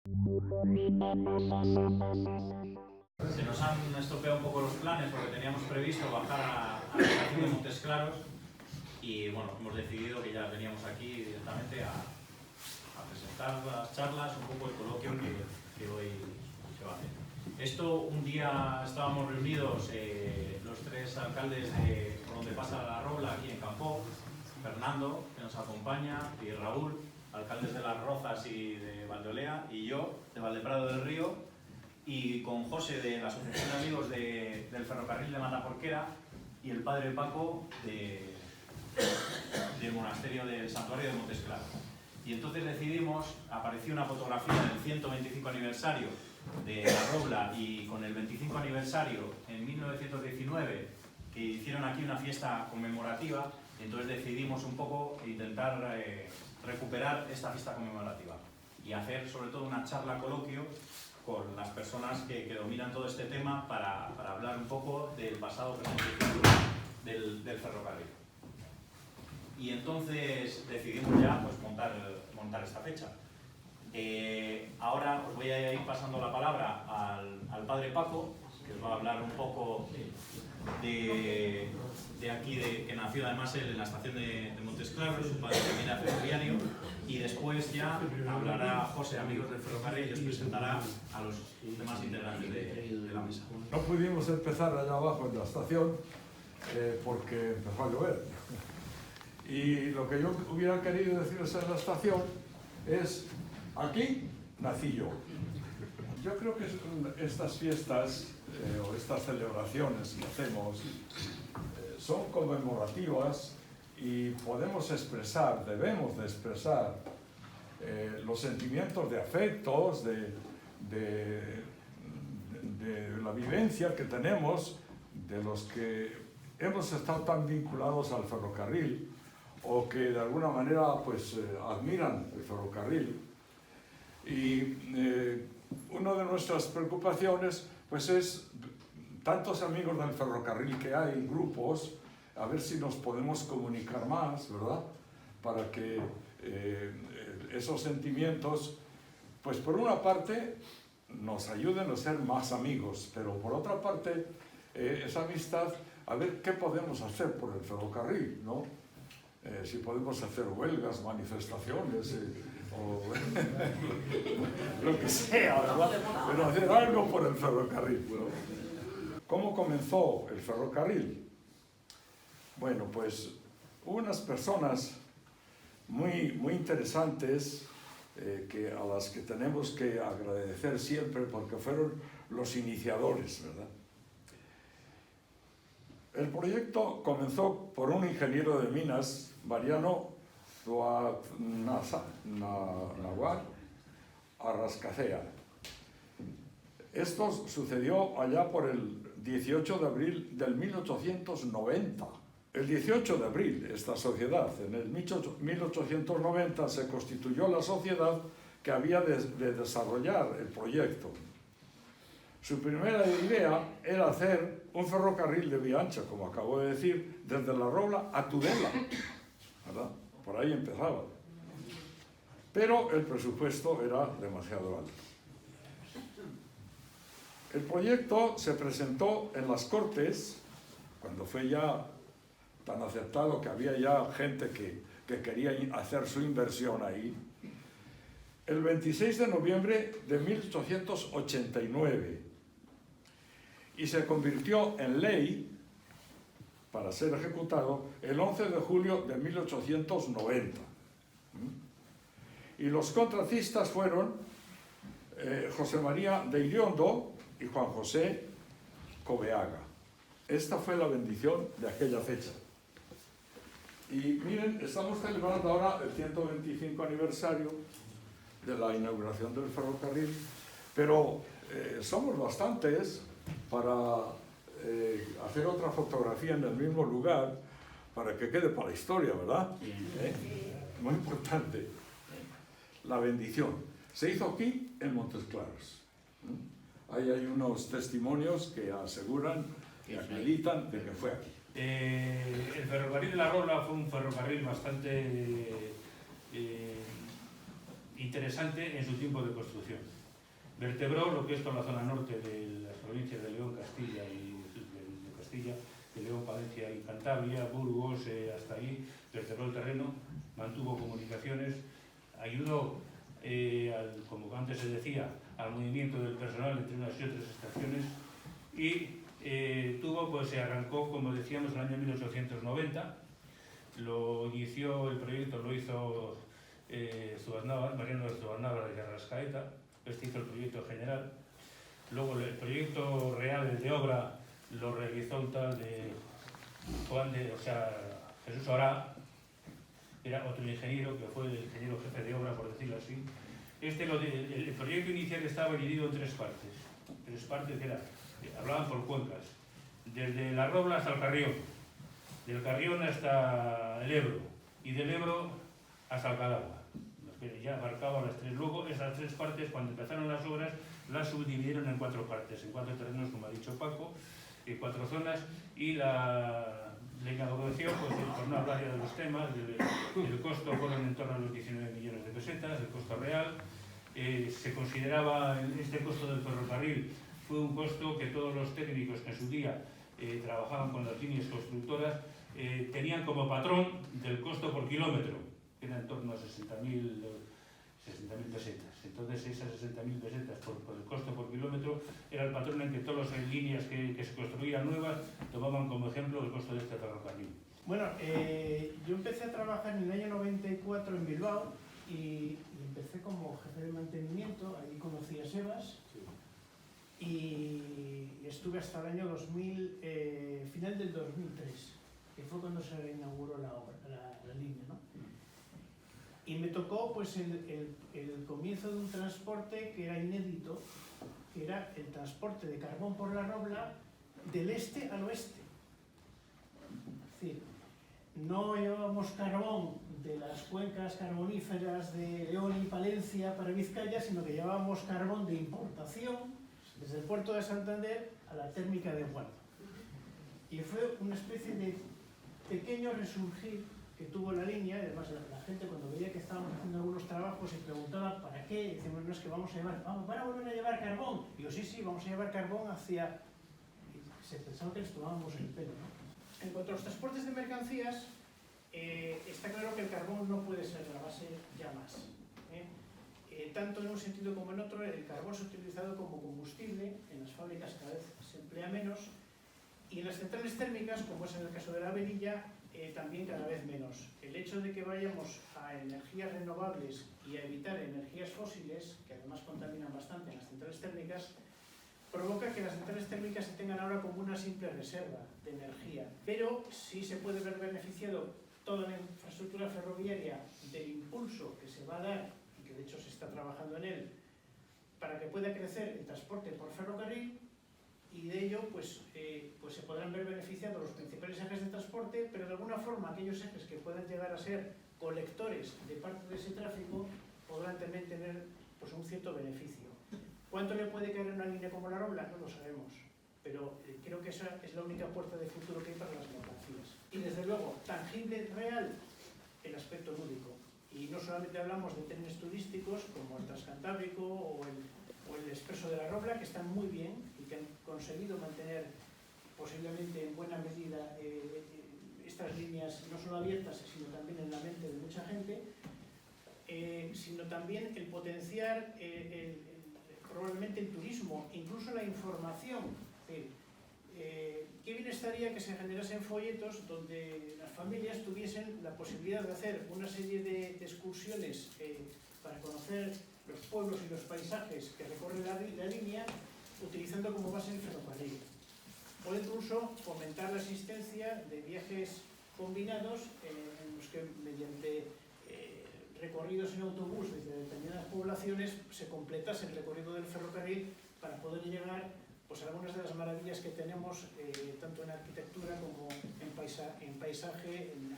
Se nos han estropeado un poco los planes porque teníamos previsto bajar a la estación de Montes Claros y bueno, hemos decidido que ya veníamos aquí directamente a presentar las charlas, un poco el coloquio que hoy se va a hacer. Esto, un día estábamos reunidos los tres alcaldes por donde pasa la Robla, aquí en Campó, Fernando, que nos acompaña, y Raúl, alcaldes de Las Rozas y de Valdeolea, y yo, de Valdeprado del Río, y con José de la Asociación de Amigos del Ferrocarril de Mataporquera y el padre Paco del monasterio del Santuario de Montes Claros. Y entonces decidimos, apareció una fotografía del 125 aniversario de la Robla y con el 25 aniversario en 1919 que hicieron aquí una fiesta conmemorativa, entonces decidimos un poco intentar recuperar esta fiesta conmemorativa y hacer sobre todo una charla coloquio con las personas que dominan todo este tema para hablar un poco del pasado, presente y futuro del ferrocarril. Y entonces decidimos ya pues, montar esta fecha. Ahora os voy a ir pasando la palabra al padre Paco, que os va a hablar un poco de aquí, que nació además él en la estación de Montes Claros, su padre también era ferroviario, y después ya hablará José, amigos del ferrocarril, y os presentará a los demás integrantes de la mesa. No pudimos empezar allá abajo en la estación porque empezó a llover. Y lo que yo hubiera querido decirles en la estación es, aquí nací yo. Yo creo que estas fiestas o estas celebraciones que hacemos son conmemorativas y podemos expresar, debemos de expresar los sentimientos de afectos, de la vivencia que tenemos de los que hemos estado tan vinculados al ferrocarril o que de alguna manera pues admiran el ferrocarril. Y una de nuestras preocupaciones pues es tantos amigos del ferrocarril que hay, grupos, a ver si nos podemos comunicar más, ¿verdad? Para que esos sentimientos, pues por una parte nos ayuden a ser más amigos, pero por otra parte esa amistad, a ver qué podemos hacer por el ferrocarril, ¿no? Si podemos hacer huelgas, manifestaciones o lo que sea, ¿verdad? Pero hacer algo por el ferrocarril. ¿Cómo comenzó el ferrocarril? Bueno, pues unas personas muy interesantes a las que tenemos que agradecer siempre porque fueron los iniciadores, ¿verdad? El proyecto comenzó por un ingeniero de minas, Mariano Nahual Arrascacea. Esto sucedió allá por el 18 de abril del 1890. El 18 de abril, esta sociedad, en el 1890 se constituyó la sociedad que había de desarrollar el proyecto. Su primera idea era hacer un ferrocarril de vía ancha, como acabo de decir, desde La Robla a Tudela, ¿verdad? Por ahí empezaba. Pero el presupuesto era demasiado alto. El proyecto se presentó en las Cortes, cuando fue ya tan aceptado que había ya gente que quería hacer su inversión ahí, el 26 de noviembre de 1889, y se convirtió en ley para ser ejecutado el 11 de julio de 1890. Y los contratistas fueron José María de Iriondo y Juan José Cobeaga. Esta fue la bendición de aquella fecha. Y miren, estamos celebrando ahora el 125 aniversario de la inauguración del ferrocarril, pero somos bastantes para hacer otra fotografía en el mismo lugar para que quede para la historia, ¿verdad? Muy importante. La bendición. Se hizo aquí en Montes Claros. Ahí hay unos testimonios que aseguran, que acreditan de que fue aquí. El ferrocarril de La Robla fue un ferrocarril bastante interesante en su tiempo de construcción. Vertebró lo que es toda la zona norte de las provincias de León, Castilla de Castilla, de León, Palencia y Cantabria, Burgos, hasta ahí, vertebró el terreno, mantuvo comunicaciones, ayudó, como antes se decía, al movimiento del personal entre unas y otras estaciones y se arrancó, como decíamos, en el año 1890, lo inició el proyecto, lo hizo Mariano Zubarnávar de Arrascaeta, este hizo el proyecto general, luego el proyecto real de obra lo realizó un tal de Jesús Orá, era otro ingeniero que fue el ingeniero jefe de obra, por decirlo así. El proyecto inicial estaba dividido en tres partes que hablaban por cuencas, desde la Robla hasta el Carrión, del Carrión hasta el Ebro y del Ebro hasta el Cadagua. Ya abarcaba las tres. Luego esas tres partes, cuando empezaron las obras, las subdividieron en cuatro partes, en cuatro terrenos, como ha dicho Paco, en cuatro zonas, y la inauguración, pues, por no hablar ya de los temas, el costo fueron en torno a los 19 millones de pesetas, el costo real. Se consideraba este costo del ferrocarril, fue un costo que todos los técnicos que en su día trabajaban con las líneas constructoras tenían como patrón del costo por kilómetro, que era en torno a 60.000 pesetas. Entonces esas 60.000 pesetas por el costo por kilómetro era el patrón en que todas las líneas que se construían nuevas tomaban como ejemplo el costo de este ferrocarril. Bueno, yo empecé a trabajar en el año 94 en Bilbao y empecé como jefe de mantenimiento, ahí conocí a Sebas y estuve hasta el año 2000, final del 2003, que fue cuando se inauguró la obra, la línea, ¿no? Y me tocó pues el comienzo de un transporte que era inédito, que era el transporte de carbón por la Robla del este al oeste. Es decir, no llevábamos carbón de las cuencas carboníferas de León y Palencia para Vizcaya, sino que llevábamos carbón de importación desde el puerto de Santander a la térmica de Guardo. Y fue una especie de pequeño resurgir que tuvo la línea. Además la gente, cuando veía que estábamos haciendo algunos trabajos, se preguntaba ¿para qué? Y decíamos, no, es que vamos a volver a llevar carbón. Y yo, sí, vamos a llevar carbón hacia... Y se pensaba que les tomábamos el pelo, ¿no? En cuanto a los transportes de mercancías, está claro que el carbón no puede ser la base ya más. Tanto en un sentido como en otro, el carbón se ha utilizado como combustible, en las fábricas cada vez se emplea menos, y en las centrales térmicas, como es en el caso de la Velilla, también cada vez menos. El hecho de que vayamos a energías renovables y a evitar energías fósiles, que además contaminan bastante en las centrales térmicas, provoca que las centrales térmicas se tengan ahora como una simple reserva de energía. Pero sí se puede ver beneficiado toda la infraestructura ferroviaria del impulso que se va a dar, y que de hecho se está trabajando en él, para que pueda crecer el transporte por ferrocarril, y de ello pues se podrán ver beneficiados los principales ejes de transporte, pero de alguna forma aquellos ejes que puedan llegar a ser colectores de parte de ese tráfico podrán también tener pues un cierto beneficio. ¿Cuánto le puede caer en una línea como la Robla? No lo sabemos, pero creo que esa es la única puerta de futuro que hay para las mercancías. Y desde luego, tangible, real, el aspecto lúdico. Y no solamente hablamos de trenes turísticos como el Transcantábrico o el Expreso de la Robla, que están muy bien y que han conseguido mantener posiblemente en buena medida estas líneas no solo abiertas, sino también en la mente de mucha gente, sino también el potenciar probablemente el turismo, incluso la información. Es decir, qué bien estaría que se generasen folletos donde las familias tuviesen la posibilidad de hacer una serie de excursiones para conocer los pueblos y los paisajes que recorre la línea, utilizando como base el ferrocarril. O incluso fomentar la existencia de viajes combinados en los que mediante recorridos en autobús desde determinadas poblaciones se completase el recorrido del ferrocarril para poder llegar pues, a algunas de las maravillas que tenemos tanto en arquitectura como en paisaje, en